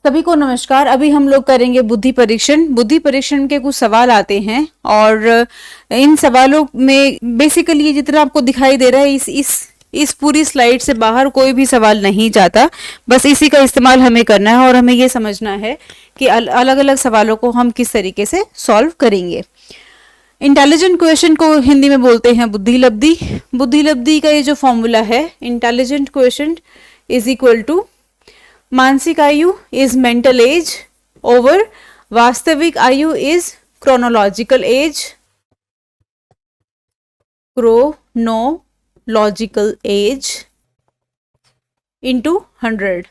सभी को नमस्कार। अभी हम लोग करेंगे बुद्धि परीक्षण। बुद्धि परीक्षण के कुछ सवाल आते हैं और इन सवालों में बेसिकली जितना आपको दिखाई दे रहा है इस पूरी स्लाइड से बाहर कोई भी सवाल नहीं जाता। बस इसी का इस्तेमाल हमें करना है और हमें ये समझना है कि अलग अलग सवालों को हम किस तरीके से सॉल्व करेंगे। इंटेलिजेंट क्वेश्चन को हिंदी में बोलते हैं बुद्धि लब्धि। बुद्धि लब्धि का ये जो फॉर्मूला है, intelligent question is equal to मानसिक आयु इज मेंटल एज ओवर वास्तविक आयु is chronological age, chronological age into 100।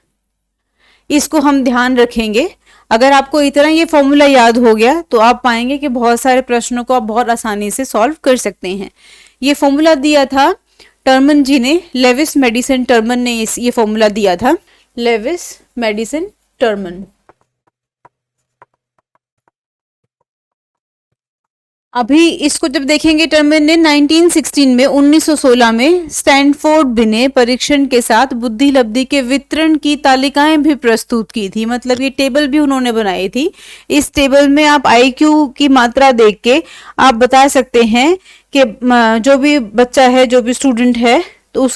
इसको हम ध्यान रखेंगे। अगर आपको इतना ये फॉर्मूला याद हो गया तो आप पाएंगे कि बहुत सारे प्रश्नों को आप बहुत आसानी से सॉल्व कर सकते हैं। ये फॉर्मूला दिया था टर्मन जी ने, लेविस मेडिसन टर्मन ने ये फॉर्मूला दिया था, लेविस मेडिसन टर्मन। अभी इसको जब देखेंगे, टर्मन ने 1916 में स्टैनफोर्ड बिने परीक्षण के साथ बुद्धि लब्धि के वितरण की तालिकाएं भी प्रस्तुत की थी। मतलब ये टेबल भी उन्होंने बनाई थी। इस टेबल में आप आईक्यू की मात्रा देख के आप बता सकते हैं कि जो भी बच्चा है, जो भी स्टूडेंट है, तो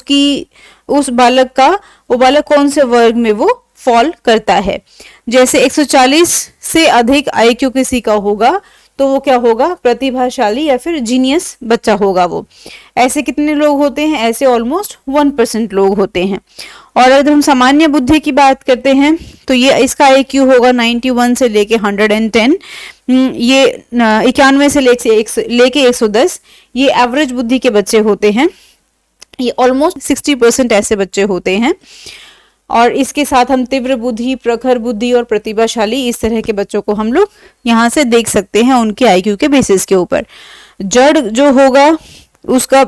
उस बालक का वो बालक कौन से वर्ग में वो फॉल करता है। जैसे 140 से अधिक आईक्यू किसी का होगा तो वो क्या होगा, प्रतिभाशाली या फिर जीनियस बच्चा होगा वो। ऐसे कितने लोग होते हैं? ऐसे ऑलमोस्ट 1% लोग होते हैं। और अगर हम सामान्य बुद्धि की बात करते हैं तो ये इसका आईक्यू होगा 91 से लेके 110। ये 91 से लेके 110 ये एवरेज बुद्धि के बच्चे होते हैं। ये ऑलमोस्ट 60% ऐसे बच्चे होते हैं। और इसके साथ हम तीव्र बुद्धि, प्रखर बुद्धि और प्रतिभाशाली, इस तरह के बच्चों को हम लोग यहाँ से देख सकते हैं उनके आईक्यू के बेसिस के ऊपर। जड़ जो होगा उसका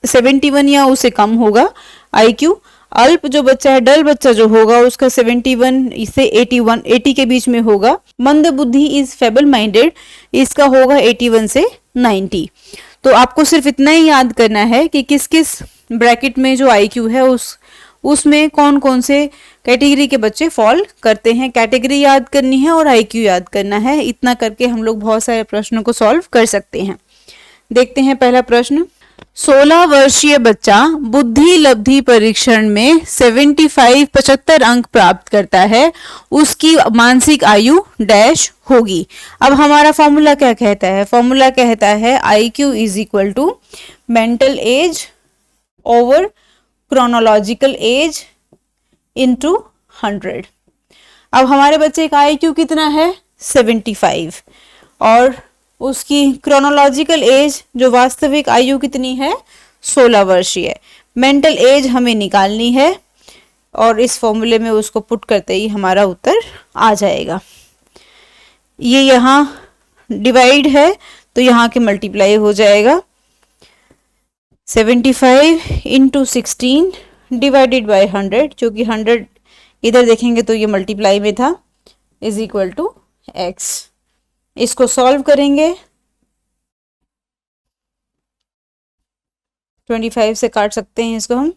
71 या उससे कम होगा आईक्यू। अल्प जो बच्चा है, डल बच्चा जो होगा, उसका 71 से 80 के बीच में होगा। मंद बुद्धि इज फेबल माइंडेड, इसका होगा 81 से 90। तो आपको सिर्फ इतना ही याद करना है कि किस किस ब्रैकेट में जो आईक्यू है उसमें कौन कौन से कैटेगरी के बच्चे फॉल करते हैं। कैटेगरी याद करनी है और आईक्यू याद करना है। इतना करके हम लोग बहुत सारे प्रश्नों को सॉल्व कर सकते हैं। देखते हैं पहला प्रश्न। 16 वर्षीय बच्चा बुद्धि लब्धि परीक्षण में 75 अंक प्राप्त करता है, उसकी मानसिक आयु डैश होगी। अब हमारा फॉर्मूला क्या कहता है? फॉर्मूला कहता है IQ is equal to mental age over chronological age into 100। अब हमारे बच्चे का IQ कितना है? 75। और उसकी क्रोनोलॉजिकल एज जो वास्तविक आयु कितनी है? 16 वर्षीय। मेंटल एज हमें निकालनी है और इस फॉर्मूले में उसको पुट करते ही हमारा उत्तर आ जाएगा। ये यहाँ डिवाइड है तो यहाँ के मल्टीप्लाई हो जाएगा। 75 इंटू 16 डिवाइडेड बाई 100, जो कि 100 इधर देखेंगे तो ये मल्टीप्लाई में था, इज इक्वल टू x। इसको सॉल्व करेंगे, 25 से काट सकते हैं इसको हम।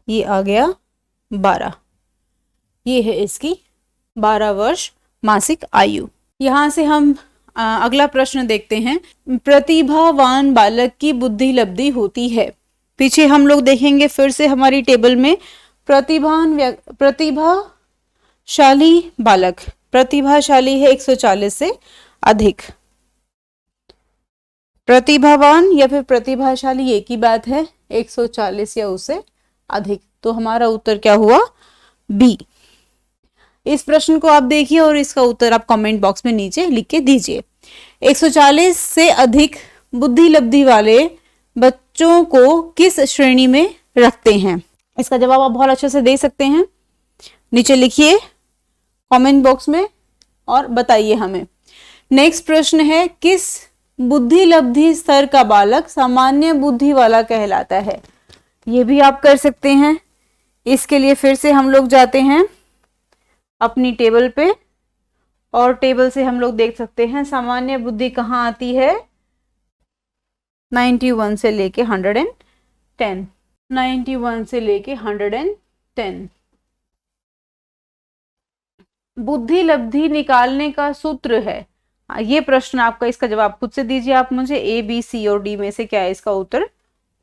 ये आ गया 12। ये है इसकी 12 वर्ष मासिक आयु। यहाँ से हम अगला प्रश्न देखते हैं। प्रतिभावान बालक की बुद्धि लब्धि होती है। पीछे हम लोग देखेंगे फिर से हमारी टेबल में प्रतिभाशाली बालक, प्रतिभाशाली है 140 से अधिक। प्रतिभावान या फिर प्रतिभाशाली एक ही बात है, 140 या उससे अधिक। तो हमारा उत्तर क्या हुआ? बी। इस प्रश्न को आप देखिए और इसका उत्तर आप कमेंट बॉक्स में नीचे लिख के दीजिए। 140 से अधिक बुद्धि लब्धि वाले बच्चों को किस श्रेणी में रखते हैं? इसका जवाब आप बहुत अच्छे से दे सकते हैं। नीचे लिखिए कमेंट बॉक्स में और बताइए हमें। नेक्स्ट प्रश्न है, किस बुद्धि लब्धि स्तर का बालक सामान्य बुद्धि वाला कहलाता है? ये भी आप कर सकते हैं। इसके लिए फिर से हम लोग जाते हैं अपनी टेबल पे और टेबल से हम लोग देख सकते हैं सामान्य बुद्धि कहाँ आती है। 91 से लेके 110, 91 से लेके 110। बुद्धि लब्धि निकालने का सूत्र है? ये प्रश्न आपका, इसका जवाब खुद से दीजिए आप मुझे। ए, बी, सी और डी में से क्या इसका उत्तर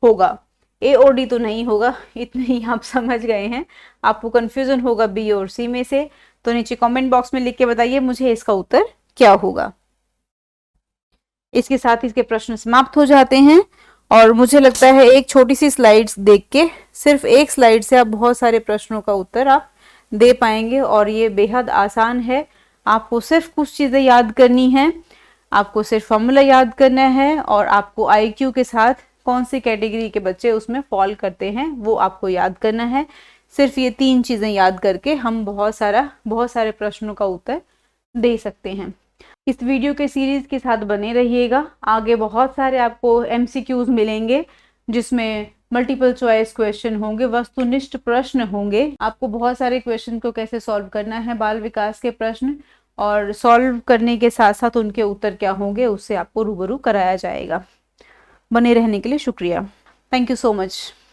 होगा? ए और डी तो नहीं होगा, इतने ही आप समझ गए हैं। आपको कंफ्यूजन होगा बी और सी में से, तो नीचे कमेंट बॉक्स में लिख के बताइए मुझे इसका उत्तर क्या होगा। इसके साथ इसके प्रश्न समाप्त हो जाते हैं। और मुझे लगता है एक छोटी सी स्लाइड्स देख के, सिर्फ एक स्लाइड से आप बहुत सारे प्रश्नों का उत्तर आप दे पाएंगे। और ये बेहद आसान है, आपको सिर्फ कुछ चीज़ें याद करनी है, आपको सिर्फ फॉर्मूला याद करना है, और आपको आईक्यू के साथ कौन सी कैटेगरी के बच्चे उसमें फॉल करते हैं वो आपको याद करना है। सिर्फ ये 3 चीज़ें याद करके हम बहुत सारे प्रश्नों का उत्तर दे सकते हैं। इस वीडियो के सीरीज के साथ बने रहिएगा, आगे बहुत सारे आपको एमसीक्यूज मिलेंगे जिसमें मल्टीपल चॉइस क्वेश्चन होंगे, वस्तुनिष्ठ प्रश्न होंगे। आपको बहुत सारे क्वेश्चन को कैसे सॉल्व करना है, बाल विकास के प्रश्न, और सॉल्व करने के साथ साथ उनके उत्तर क्या होंगे उससे आपको रूबरू कराया जाएगा। बने रहने के लिए शुक्रिया। Thank you so much.